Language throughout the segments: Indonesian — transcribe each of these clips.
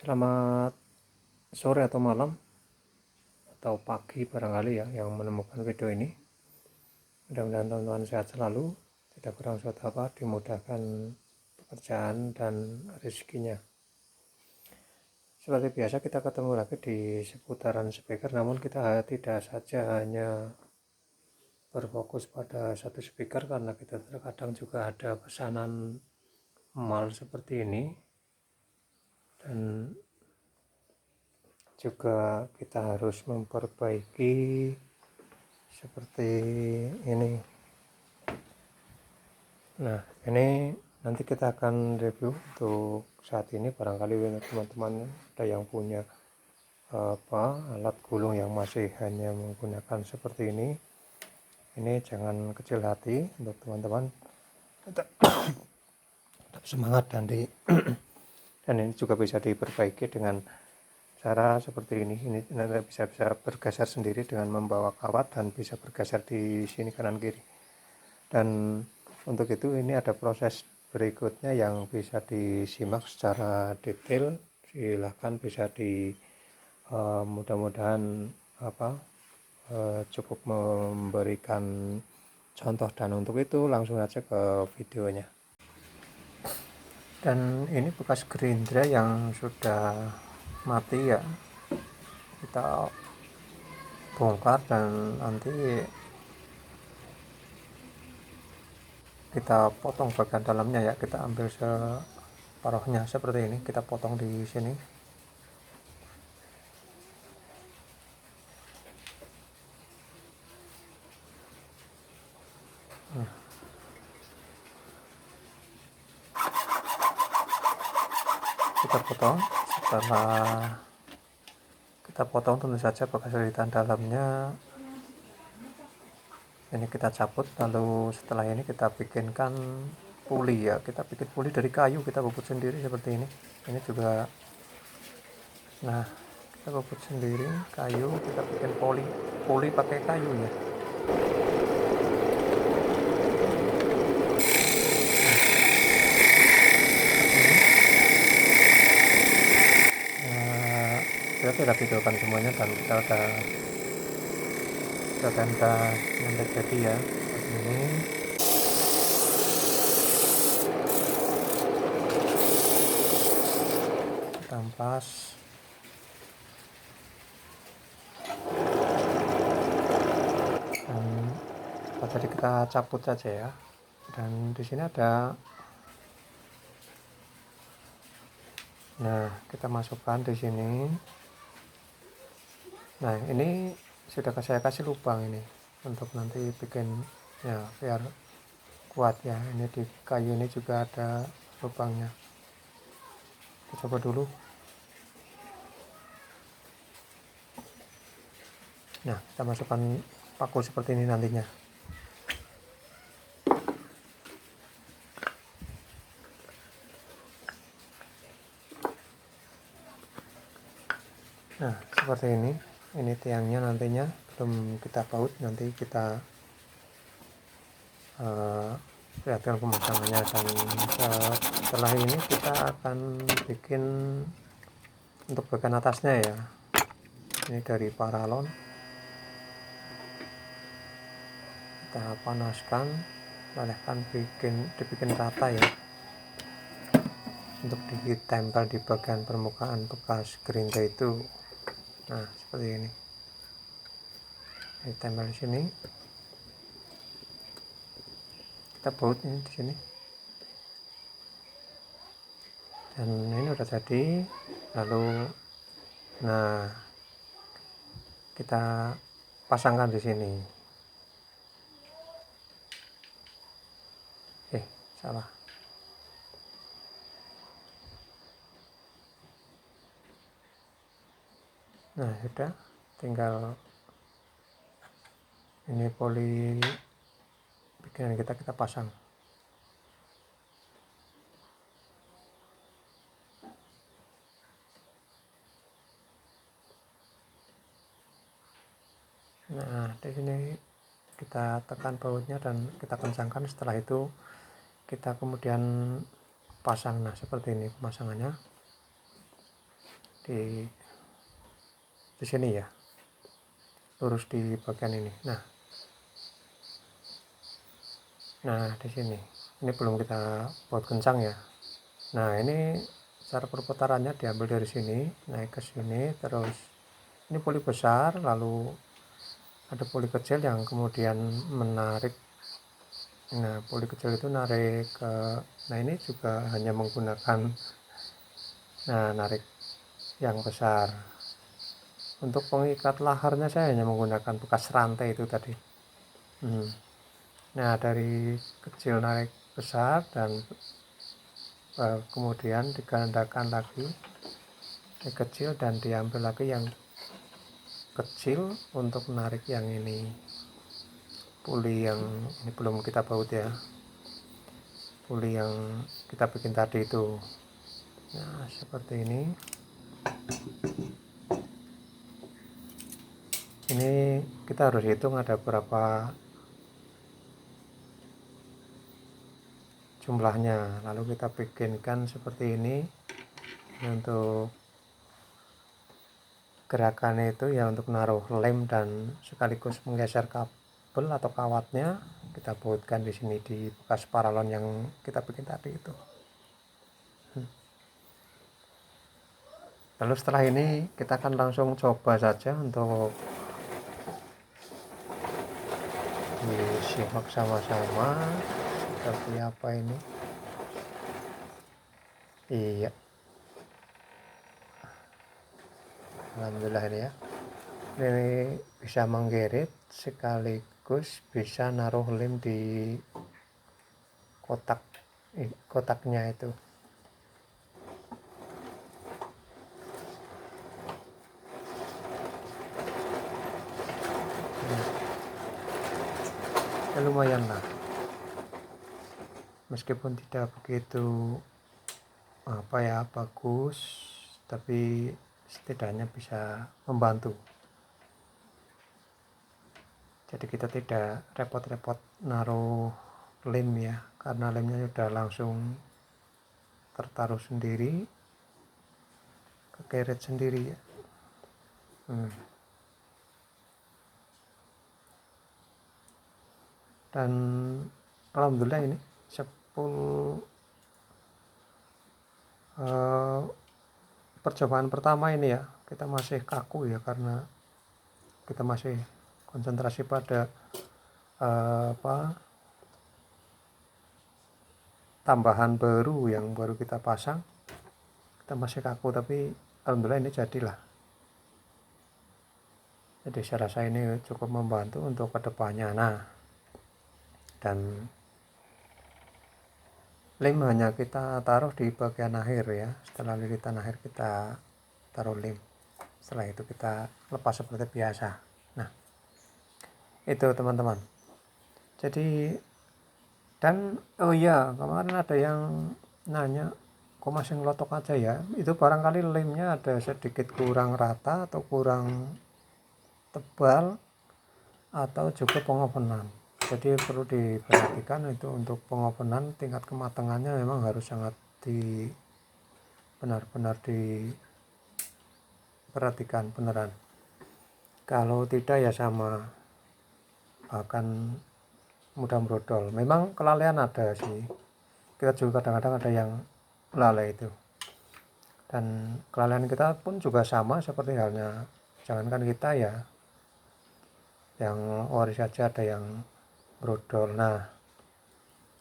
Selamat sore atau malam atau pagi barangkali ya yang menemukan video ini. Mudah-mudahan teman-teman sehat selalu, tidak kurang suatu apa, dimudahkan pekerjaan dan rezekinya. Seperti biasa kita ketemu lagi di seputaran speaker, namun kita tidak saja hanya berfokus pada satu speaker karena kita terkadang juga ada pesanan mal seperti ini, dan juga kita harus memperbaiki seperti ini. Nah, ini nanti kita akan review untuk saat ini. Barangkali teman-teman ada yang punya alat gulung yang masih hanya menggunakan seperti ini jangan kecil hati untuk teman-teman, tetap semangat dan dan ini juga bisa diperbaiki dengan cara seperti ini bisa bergeser sendiri dengan membawa kawat dan bisa bergeser di sini kanan kiri. Dan untuk itu ini ada proses berikutnya yang bisa disimak secara detail. Silahkan bisa mudah-mudahan cukup memberikan contoh, dan untuk itu langsung aja ke videonya. Dan ini bekas gerindra yang sudah mati ya, kita bongkar dan nanti kita potong bagian dalamnya ya. Kita ambil separuhnya seperti ini, kita potong di sini. Kita potong. Setelah kita potong, tentu saja bekas lilitan dalamnya ini kita cabut. Lalu setelah ini kita bikinkan puli ya, kita bikin puli dari kayu, kita bubut sendiri seperti ini juga. Nah, kita bubut sendiri kayu, kita bikin puli pakai kayu ya. Kita tidak videokan semuanya dan kita udah nyampe jadi ya seperti ini. Kita ampas dan jadi kita cabut saja ya. Dan di sini ada, nah kita masukkan di sini. Nah, ini sudah saya kasih lubang ini untuk nanti bikin ya biar kuat ya. Ini di kayu ini juga ada lubangnya. Kita coba dulu. Nah, kita masukkan paku seperti ini nantinya. Nah, seperti ini tiangnya nantinya belum kita baut, nanti kita lihatkan pemasangannya. Dan setelah ini kita akan bikin untuk bagian atasnya ya. Ini dari paralon kita panaskan, lelehkan, dibikin rata ya, untuk ditempel di bagian permukaan bekas gerindra itu. Nah, seperti ini ditempel di sini, kita baut ini di sini, dan ini udah jadi. Lalu nah kita pasangkan di sini. Salah. Nah, sudah tinggal ini poli bikinan kita pasang. Nah, di sini kita tekan bautnya dan kita kencangkan. Setelah itu kita kemudian pasang. Nah, seperti ini pemasangannya. di sini ya, lurus di bagian ini. Nah di sini ini belum kita buat kencang ya. Nah ini cara perputarannya diambil dari sini, naik ke sini, terus ini puli besar, lalu ada puli kecil yang kemudian menarik. Nah puli kecil itu narik ke, nah ini juga hanya menggunakan narik yang besar. Untuk pengikat laharnya saya hanya menggunakan bekas rantai itu tadi. Nah dari kecil narik besar dan kemudian digandakan lagi dari kecil dan diambil lagi yang kecil untuk menarik yang ini. Puli yang ini belum kita baut ya, puli yang kita bikin tadi itu. Nah seperti ini. Ini kita harus hitung ada berapa jumlahnya, lalu kita bikinkan seperti ini. Untuk gerakannya itu ya untuk naruh lem dan sekaligus menggeser kabel atau kawatnya, kita bautkan di sini di bekas paralon yang kita bikin tadi itu. Lalu setelah ini kita akan langsung coba saja untuk disimak sama-sama seperti apa ini. Iya, alhamdulillah ini ya, ini bisa menggeret sekaligus bisa naruh lem di kotaknya itu. Ya, lumayan lah, meskipun tidak begitu bagus, tapi setidaknya bisa membantu. Jadi kita tidak repot-repot naruh lem ya, karena lemnya sudah langsung tertaruh sendiri, kekeret sendiri ya. Dan alhamdulillah ini percobaan pertama ini ya, kita masih kaku ya, karena kita masih konsentrasi pada tambahan baru yang baru kita pasang. Kita masih kaku, tapi alhamdulillah ini jadilah. Jadi saya rasa ini cukup membantu untuk kedepannya. Nah, dan lem hanya kita taruh di bagian akhir ya, setelah lilitan akhir kita taruh lem, setelah itu kita lepas seperti biasa. Nah itu teman-teman. Jadi dan kemarin ada yang nanya, kok masih ngelotok aja ya, itu barangkali lemnya ada sedikit kurang rata atau kurang tebal atau juga pengopenan. Jadi perlu diperhatikan itu untuk pengopenan, tingkat kematangannya memang harus sangat benar-benar diperhatikan beneran. Kalau tidak ya sama, bahkan mudah brodol. Memang kelalaian ada sih, kita juga kadang-kadang ada yang lalai itu, dan kelalaian kita pun juga sama seperti halnya, jangankan kita ya, yang ori saja ada yang brodol. Nah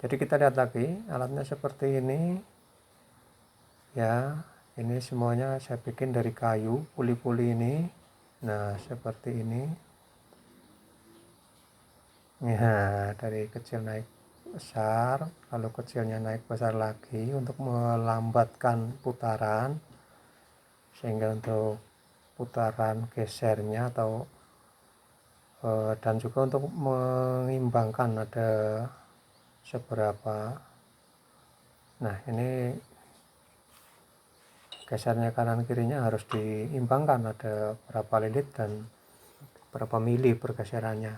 jadi kita lihat lagi alatnya seperti ini ya, ini semuanya saya bikin dari kayu, puli-puli ini. Nah seperti ini ya, dari kecil naik besar, lalu kecilnya naik besar lagi untuk melambatkan putaran, sehingga untuk putaran gesernya atau dan juga untuk mengimbangkan ada seberapa. Nah ini gesernya kanan kirinya harus diimbangkan, ada berapa lilit dan berapa mili pergeserannya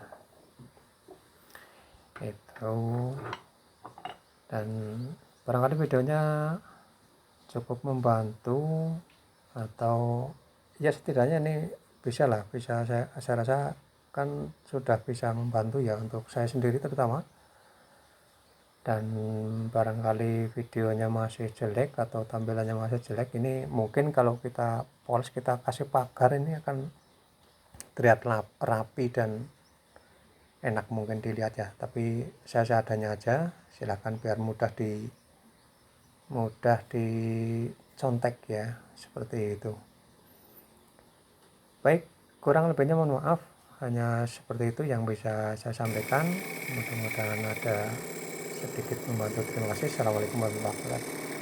itu. Dan barangkali videonya cukup membantu atau ya setidaknya ini bisa saya rasa kan sudah bisa membantu ya untuk saya sendiri terutama. Dan barangkali videonya masih jelek atau tampilannya masih jelek, ini mungkin kalau kita poles, kita kasih pagar, ini akan terlihat rapi dan enak mungkin dilihat ya. Tapi saya seadanya aja, silakan biar mudah dicontek ya, seperti itu. Baik, kurang lebihnya mohon maaf, hanya seperti itu yang bisa saya sampaikan. Mudah-mudahan ada sedikit membantu. Terima kasih. Assalamualaikum warahmatullahi wabarakatuh.